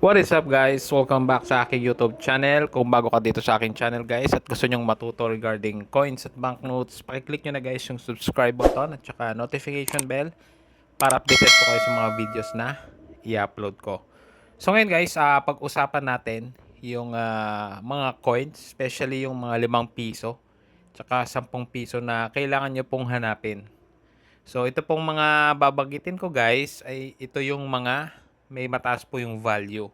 What is up guys? Welcome back sa aking YouTube channel. Kung bago ka dito sa aking channel guys at gusto nyong matuto regarding coins at banknotes, pakiclick nyo na guys yung subscribe button at saka notification bell para updated po kayo sa mga videos na i-upload ko. So ngayon guys, pag-usapan natin yung mga coins, especially yung mga 5 piso tsaka 10 piso na kailangan nyo pong hanapin. So ito pong mga babagitin ko guys ay ito yung mga may mataas po yung value.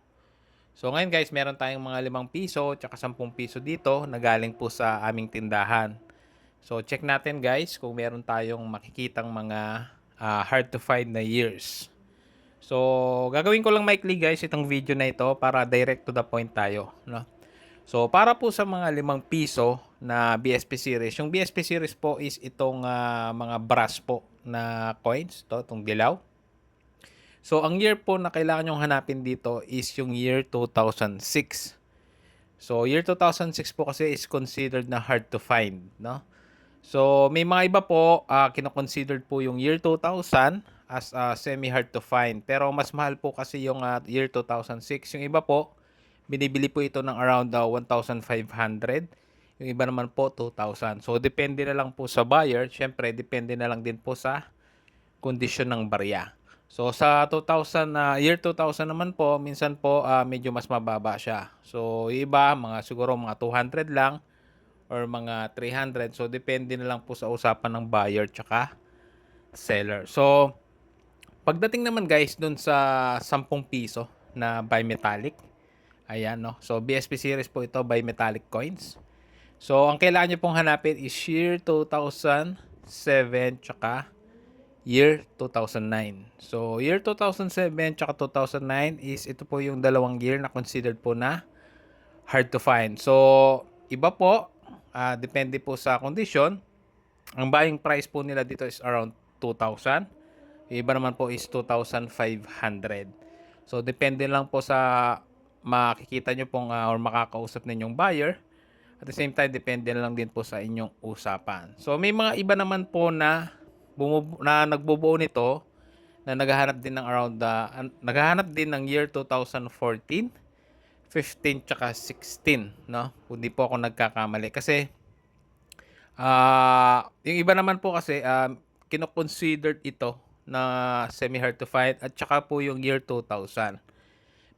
So ngayon guys, meron tayong mga 5 piso tsaka 10 piso dito na galing po sa aming tindahan. So check natin guys kung meron tayong makikitang mga hard to find na years. So gagawin ko lang maikli guys itong video na ito para direct to the point tayo, no? So para po sa mga 5 piso na BSP series, yung BSP series po is itong mga brass po na coins, itong dilaw. So, ang year po na kailangan nyong hanapin dito is yung year 2006. So, year 2006 po kasi is considered na hard to find, no? So, may mga iba po, kino-considered po yung year 2000 as semi-hard to find. Pero mas mahal po kasi yung year 2006. Yung iba po, binibili po ito ng around 1,500. Yung iba naman po, 2,000. So, depende na lang po sa buyer. Siyempre, depende na lang din po sa kondisyon ng barya. So sa 2000 year 2000 naman po, minsan po medyo mas mababa siya. So yung iba mga siguro mga 200 lang or mga 300. So depende na lang po sa usapan ng buyer tsaka seller. So pagdating naman guys dun sa 10 piso na bimetallic, ayan no. So BSP series po ito, bimetallic coins. So ang kailangan niyo pong hanapin is year 2007 tsaka year 2009. So, year 2007 tsaka 2009 is ito po yung dalawang year na considered po na hard to find. So, iba po, depende po sa condition. Ang buying price po nila dito is around 2,000. Yung iba naman po is 2,500. So, depende lang po sa makikita nyo pong or makakausap ninyong buyer. At the same time, depende lang din po sa inyong usapan. So, may mga iba naman po na nagbubuo nito na naghahanap din ng naghahanap din ng year 2014, 15 tsaka 16, no? Hindi po ako nagkakamali kasi yung iba naman po kasi kino-considered ito na semi hard to find at tsaka po yung year 2000.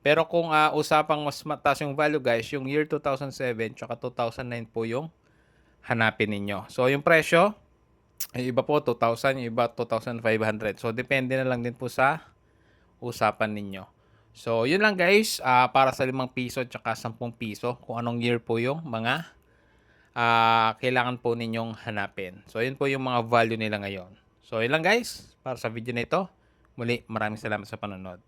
Pero kung usapang mas mataas yung value guys, yung year 2007 tsaka 2009 po yung hanapin ninyo. So yung presyo, yung iba po 2,000, yung iba 2,500. So depende na lang din po sa usapan ninyo. So yun lang guys, para sa 5 piso at saka 10 piso, kung anong year po yung mga kailangan po ninyong hanapin. So yun po yung mga value nila ngayon. So yun lang guys, para sa video na ito. Muli, maraming salamat sa panonood.